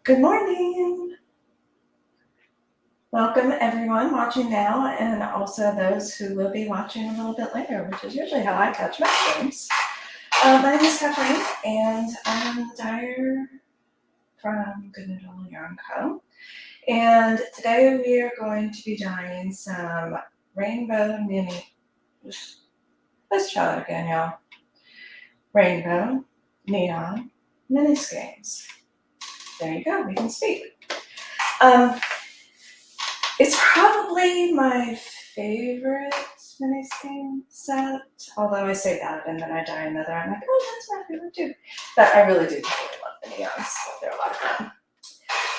Good morning. Welcome everyone watching now and also those who will be watching a little bit later, which is usually how I catch my streams. My name is Kathleen and I'm the dyer from Good Noodle Yarn Co. And today we are going to be dyeing some rainbow mini, let's try it again, y'all. Rainbow neon mini skeins. There you go, we can speak. It's probably my favorite mini skein set, although I say that and then I dye another. I'm like, oh, that's my favorite too. But I really do totally love the neons. They're a lot of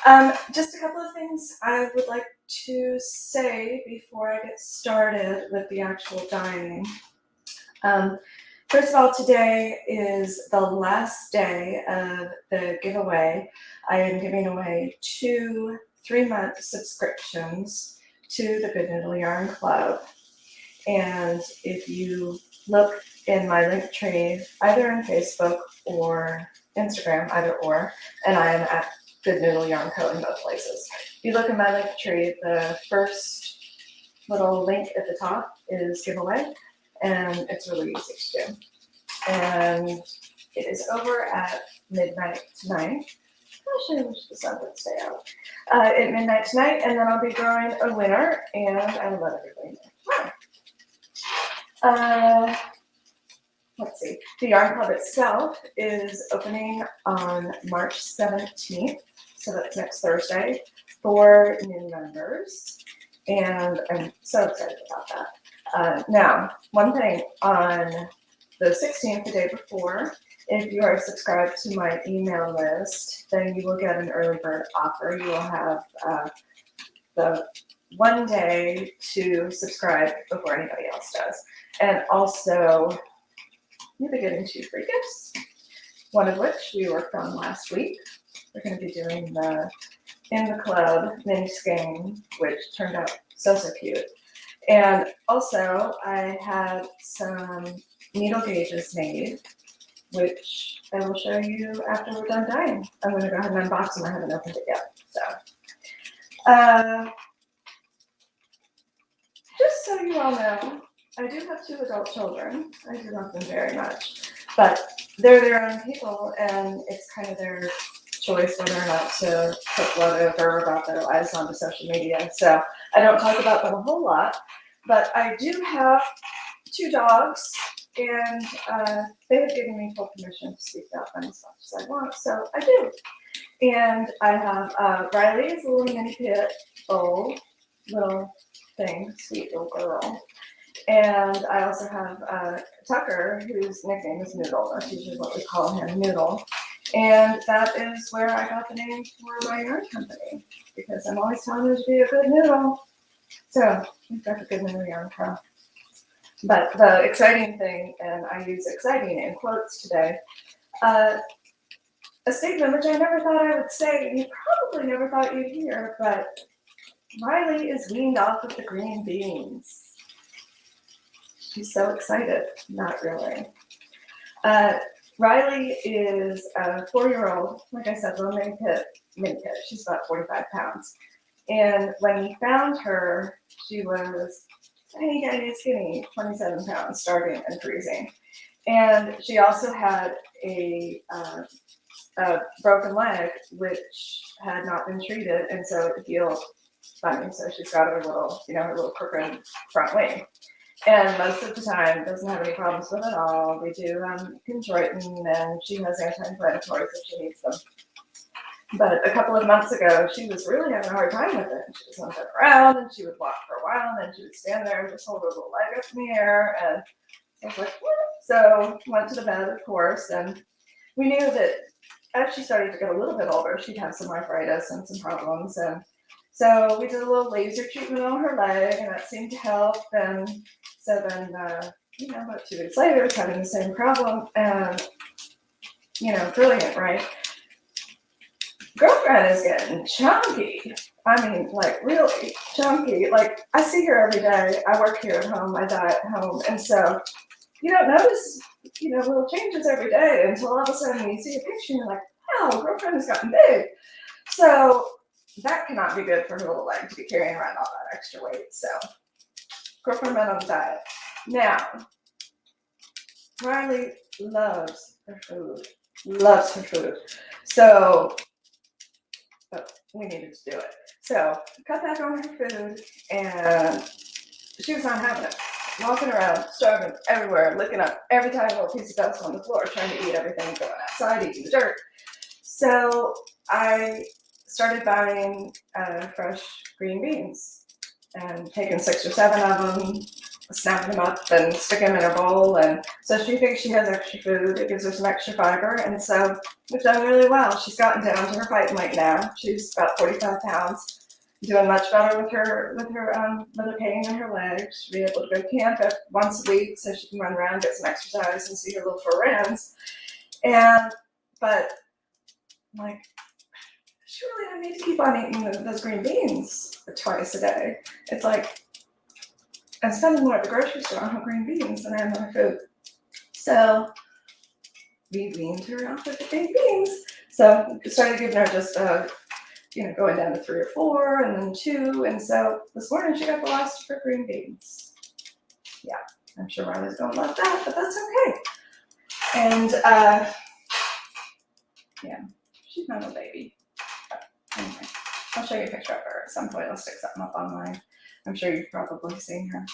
fun. Just a couple of things I would like to say before I get started with the actual dyeing. First of all, today is the last day of the giveaway. I am giving away 2 3-month subscriptions to the Good Noodle Yarn Club. And if you look in my link tree, either on Facebook or Instagram, either or, and I am at Good Noodle Yarn Co. in both places. If you look in my link tree, the first little link at the top is giveaway, and it's really easy to do. And it is over at midnight tonight. Actually, I wish the sun would stay out. At midnight tonight, and then I'll be drawing a winner, and I will let everybody know. Let's see. The Yarn Club itself is opening on March 17th, so that's next Thursday, for new members, and I'm so excited about that. Now, one thing, on the 16th, the day before, if you are subscribed to my email list, then you will get an early bird offer. You will have the one day to subscribe before anybody else does. And also, you'll be getting 2 free gifts, one of which we worked on last week. We're going to be doing the In the Club mini skein, which turned out so cute. And also, I had some needle gauges made, which I will show you after we're done dyeing. I'm going to go ahead and unbox them. I haven't opened it yet. So, just so you all know, I do have 2 adult children. I do love them very much, but they're their own people, and it's kind of their choice whether or not to put whatever about their lives onto social media. So I don't talk about them a whole lot, but I do have 2 dogs, and they have given me full permission to speak about them as much as I want, so I do. And I have Riley is a little mini pit bull, little thing, sweet little girl. And I also have Tucker, whose nickname is Noodle. That's usually what we call him, Noodle. And that is where I got the name for my yarn company, because I'm always telling her to be a good noodle. So we've got the Good Noodle Yarn Co. But the exciting thing, and I use exciting in quotes today, a statement which I never thought I would say, and you probably never thought you'd hear, but Riley is weaned off of the green beans. She's so excited. Not really. Riley is a 4-year-old, like I said, little mini pit. She's about 45 pounds. And when we found her, she was tiny, skinny, 27 pounds, starving and freezing. And she also had a broken leg, which had not been treated, and so it healed funny. So she's got her little crooked front wing. And most of the time, doesn't have any problems with it at all. We do chondroitin, and she has anti-inflammatories if she needs them. But a couple of months ago, she was really having a hard time with it. She was jumping around, and she would walk for a while, and then she would stand there and just hold her little leg up in the air. And I was like, what? So went to the vet, of course, and we knew that as she started to get a little bit older, she'd have some arthritis and some problems. And so we did a little laser treatment on her leg, and that seemed to help. And so then, about 2 weeks later, it's having the same problem. And, brilliant, right? Girlfriend is getting chunky. I mean, like, really chunky. Like, I see her every day. I work here at home. I dye at home. And so you don't notice, little changes every day until all of a sudden you see a picture and you're like, wow, girlfriend has gotten big. So that cannot be good for her little leg to be carrying around all that extra weight. So girlfriend went on the diet. Now, Riley loves her food. Loves her food. So we needed to do it. So cut back on her food, and she was not having it. Walking around, starving everywhere, licking up every tiny little piece of dust on the floor, trying to eat everything, going outside, eating the dirt. So I started buying fresh green beans and taking 6 or 7 of them, snapping them up and sticking them in her bowl. And so she thinks she has extra food. It gives her some extra fiber. And so we've done really well. She's gotten down to her fight weight now. She's about 45 pounds. Doing much better with her pain in her legs. She'll be able to go camp once a week so she can run around, get some exercise, and see her little friends. But like, she really didn't need to keep on eating those green beans twice a day. It's like I'm spending more at the grocery store on her green beans than I am on her food. So we weaned her off of the green beans. So we started giving her just going down to 3 or 4 and then 2. And so this morning she got the last of her green beans. Yeah, I'm sure Riley's going to love that, but that's okay. And yeah, she's not a baby. But anyway, I'll show you a picture of her at some point. I'll stick something up online. I'm sure you've probably seen her.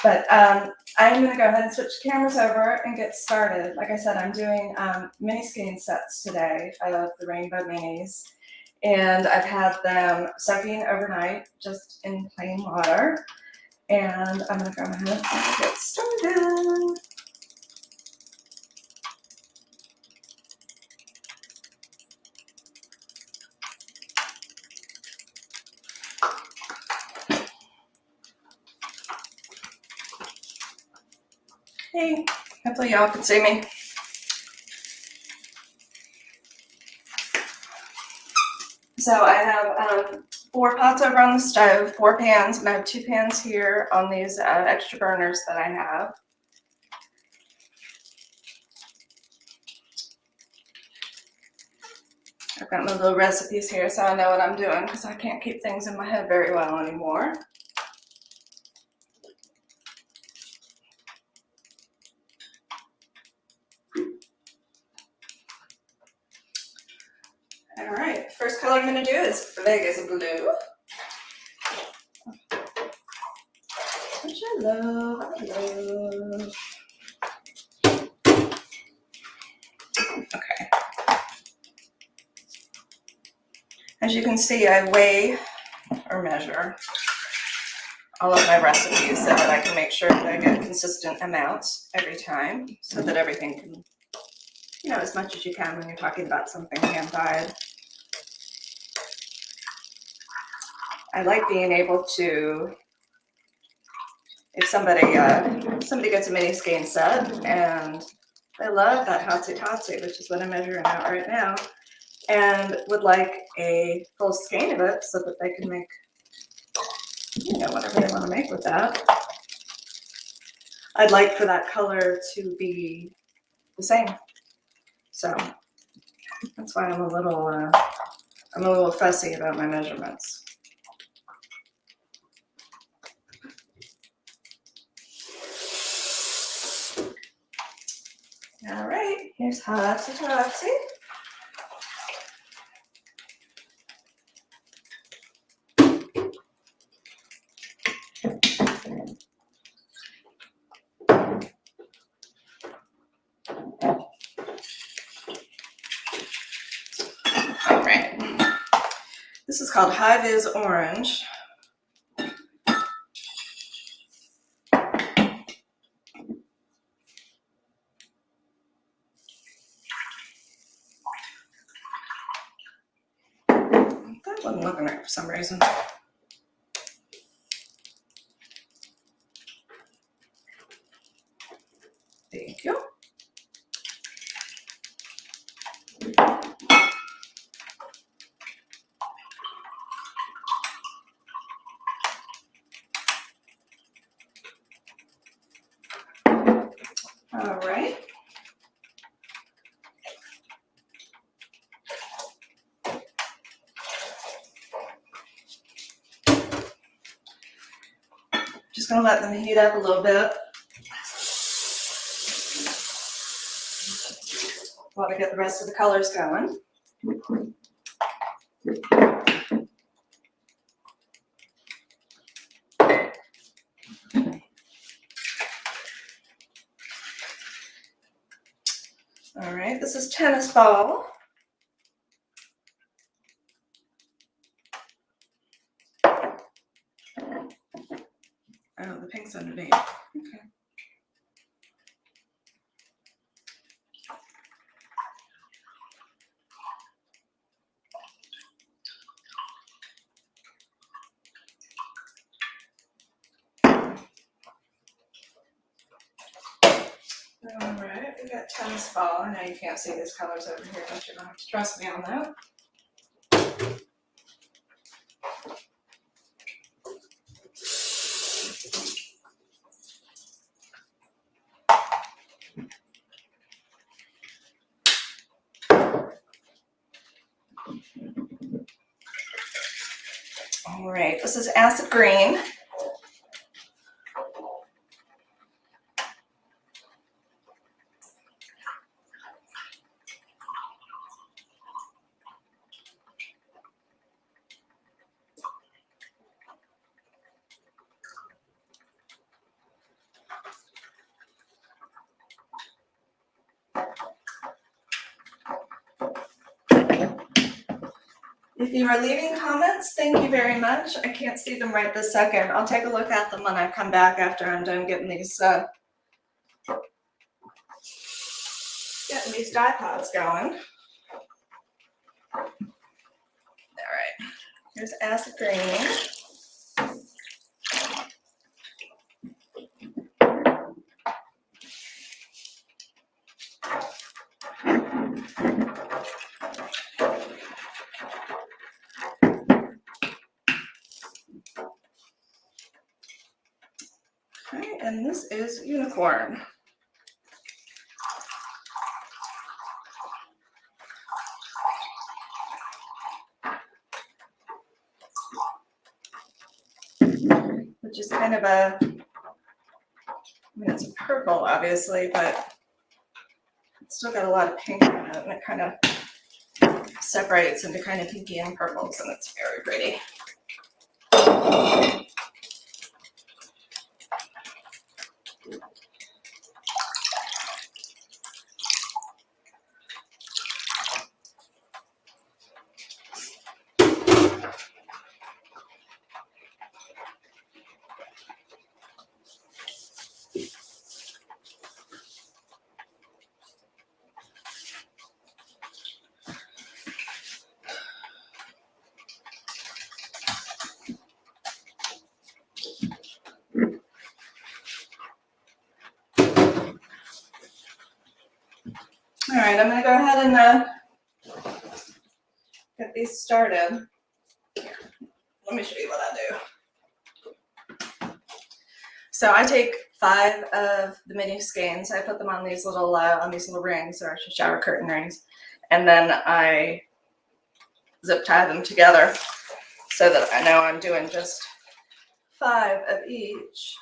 But I'm going to go ahead and switch cameras over and get started. Like I said, I'm doing mini skein sets today of the Rainbow Minis. And I've had them soaking overnight just in plain water. And I'm going to go ahead and get started. Hey, hopefully y'all can see me. So I have 4 pots over on the stove, 4 pans, and I have 2 pans here on these extra burners that I have. I've got my little recipes here so I know what I'm doing because I can't keep things in my head very well anymore. All right, first color I'm going to do is Vegas blue, which I love. Okay. As you can see, I weigh or measure all of my recipes so that I can make sure that I get consistent amounts every time so that everything can, as much as you can when you're talking about something hand-dyed. I like being able to, if somebody gets a mini skein set and they love that hotsie, which is what I'm measuring out right now, and would like a full skein of it so that they can make, whatever they want to make with that. I'd like for that color to be the same. So that's why I'm a little fussy about my measurements. All right, here's hotsie. All right, this is called High Vis Orange. That wasn't looking right for some reason. Thank you. All right. just gonna let them heat up a little bit while we get the rest of the colors going. All right, this is tennis ball. Oh, the pink's underneath. Okay. All right, we got tennis ball. I know you can't see these colors over here, but you're gonna have to trust me on that. All right, this is acid green. If you are leaving comments, thank you very much. I can't see them right this second. I'll take a look at them when I come back after I'm done getting these dye pots going. All right, here's acid green. Okay, and this is unicorn. Which is kind of a, it's a purple obviously, but it's still got a lot of pink in it, and it kind of separates into kind of pinky and purples, and it's very pretty. All right, I'm gonna go ahead and get these started. Let me show you what I do. So I take 5 of the mini skeins. I put them on these little rings, or actually shower curtain rings, and then I zip tie them together so that I know I'm doing just 5 of each.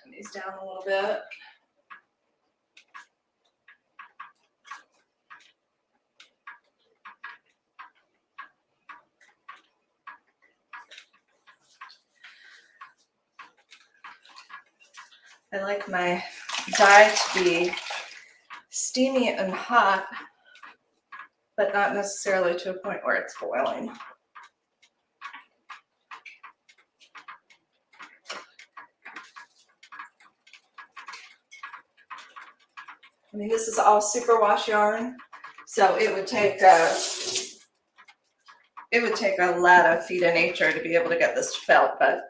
Turn these down a little bit. I like my dye to be steamy and hot, but not necessarily to a point where it's boiling. I mean, this is all superwash yarn, So it would take a lot of feet of nature to be able to get this to felt, but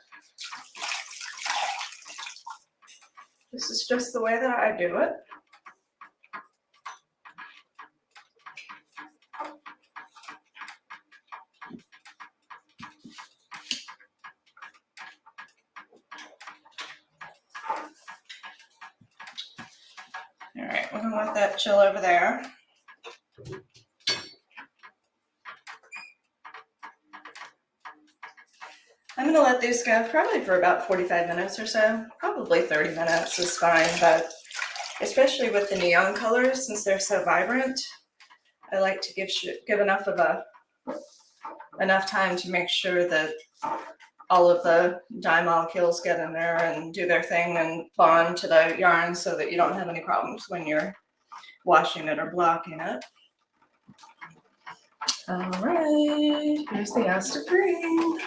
this is just the way that I do it. All right, we're gonna let that chill over there. I'm gonna let these go probably for about 45 minutes or so. Probably 30 minutes is fine, but especially with the neon colors, since they're so vibrant, I like to give enough time to make sure that all of the dye molecules get in there and do their thing and bond to the yarn so that you don't have any problems when you're washing it or blocking it. All right, here's the Aztec green.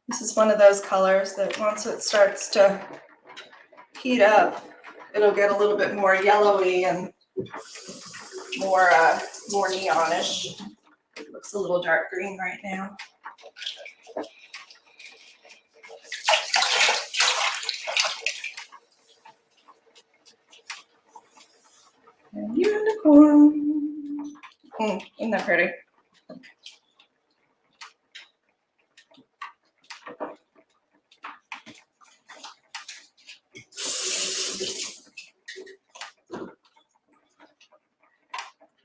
This is one of those colors that once it starts to heat up, it'll get a little bit more yellowy and more neonish. It looks a little dark green right now. And unicorn. Isn't that pretty?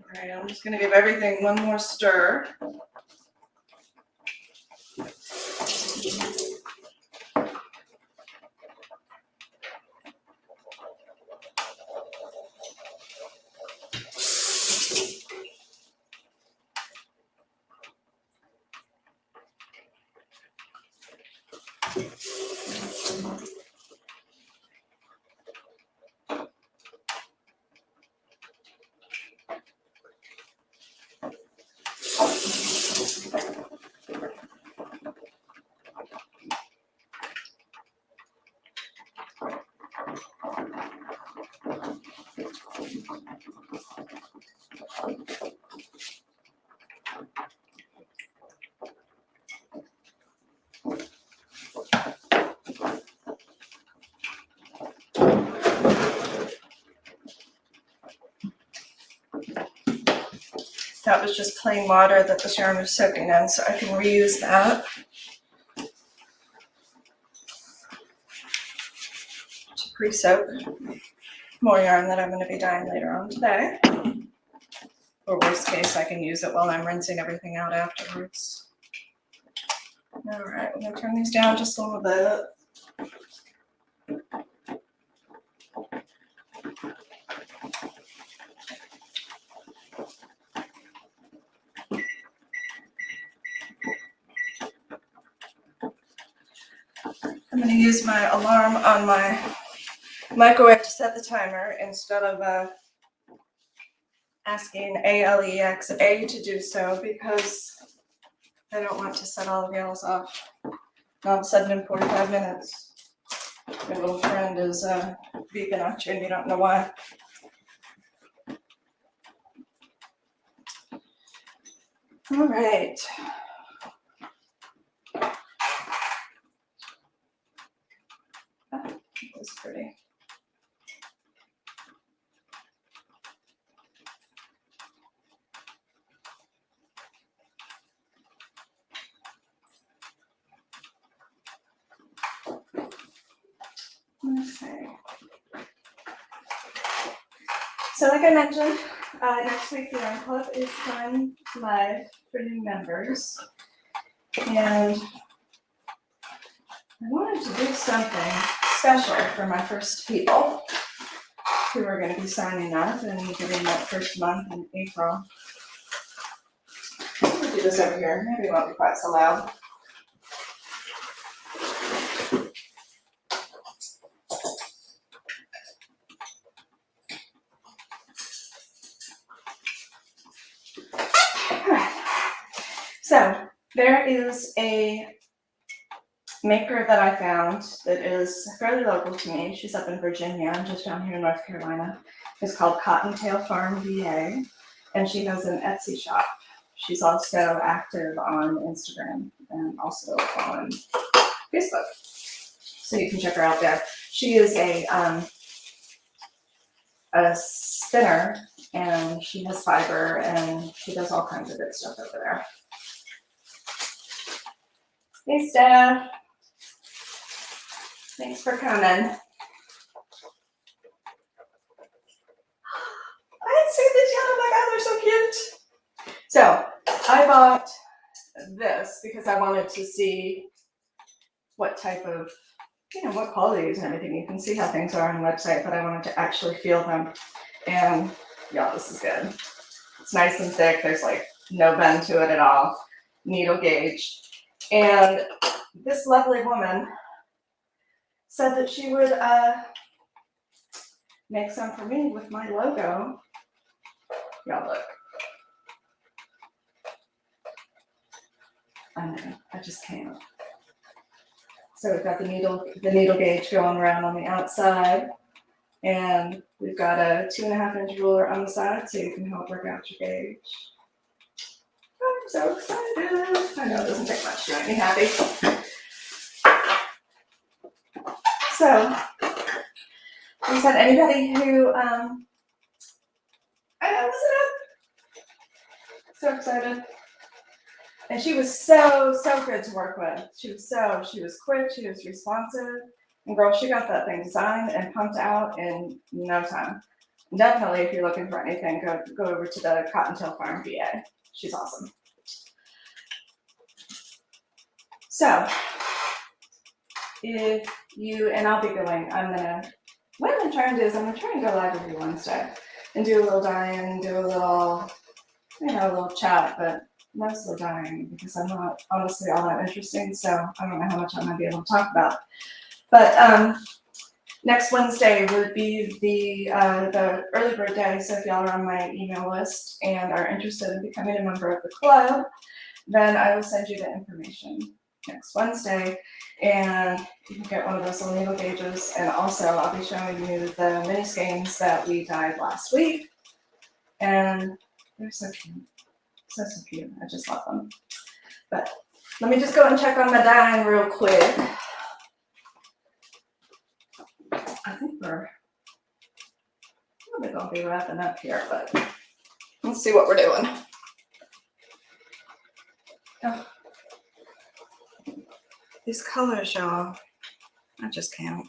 All right, I'm just going to give everything one more stir. That was just plain water that the yarn was soaking in, so I can reuse that to pre-soak more yarn that I'm going to be dyeing later on today. Or worst case, I can use it while I'm rinsing everything out afterwards. All right, we're going to turn these down just a little bit. I'm going to use my alarm on my microwave to set the timer instead of asking Alexa to do so, because I don't want to set all of y'all's off. All of a sudden in 45 minutes, your little friend is beeping at you and you don't know why. All right. That was pretty. Okay. So like I mentioned, next week the Yarn Club is fun live for new members. And I wanted to do something special for my first people who are going to be signing up and getting that first month in April. I'm going to do this over here. Maybe it won't be quite so loud. So there is a maker that I found that is fairly local to me. She's up in Virginia. I'm just down here in North Carolina. It's called Cottontail Farm VA, and she has an Etsy shop. She's also active on Instagram and also on Facebook, so you can check her out there. She is a spinner, and she has fiber, and she does all kinds of good stuff over there. Hey, Steph. Thanks for coming. I didn't see this yet. Oh my God, they're so cute. So I bought this because I wanted to see what type of, what qualities and everything. You can see how things are on the website, but I wanted to actually feel them. And yeah, this is good. It's nice and thick. There's like no bend to it at all. Needle gauge. And this lovely woman said that she would make some for me with my logo. Y'all look. I know, I just can't. So we've got the needle gauge going around on the outside, and we've got a 2.5-inch ruler on the side so you can help work out your gauge. I'm so excited. I know it doesn't take much to make me happy. So, we said anybody who, I know, wasn't it? So excited. And she was so good to work with. She was quick, she was responsive. And girl, she got that thing designed and pumped out in no time. Definitely, if you're looking for anything, go over to the Cottontail Farm VA. She's awesome. So, if you, and I'll be going, what I'm trying to do is I'm gonna try and go live every Wednesday and do a little dye-in, do a little, a little chat, but mostly dying because I'm not honestly all that interesting, so I don't know how much I'm gonna be able to talk about. But next Wednesday would be the early bird day, so if y'all are on my email list and are interested in becoming a member of the club, then I will send you the information next Wednesday, and you can get one of those little needle gauges, and also I'll be showing you the mini skeins that we dyed last week, and they're so cute. So cute. I just love them. But let me just go and check on my dyeing real quick. I think we're probably gonna be wrapping up here, but let's see what we're doing. Oh. These colors, y'all, I just can't.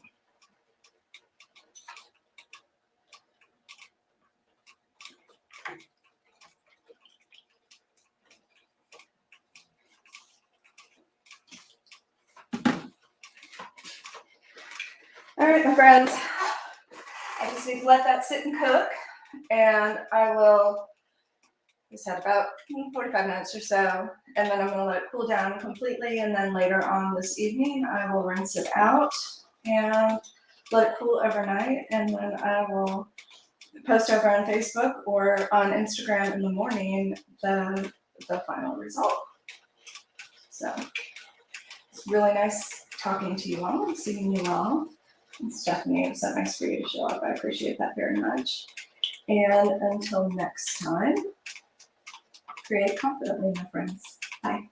All right, my friends, I just need to let that sit and cook, and I will just have about 45 minutes or so, and then I'm going to let it cool down completely, and then later on this evening I will rinse it out and let it cool overnight, and then I will post over on Facebook or on Instagram in the morning the final result. So it's really nice talking to you all, seeing you all. And Stephanie, it's so nice for you to show up. I appreciate that very much. And until next time, create confidently, my friends. Bye.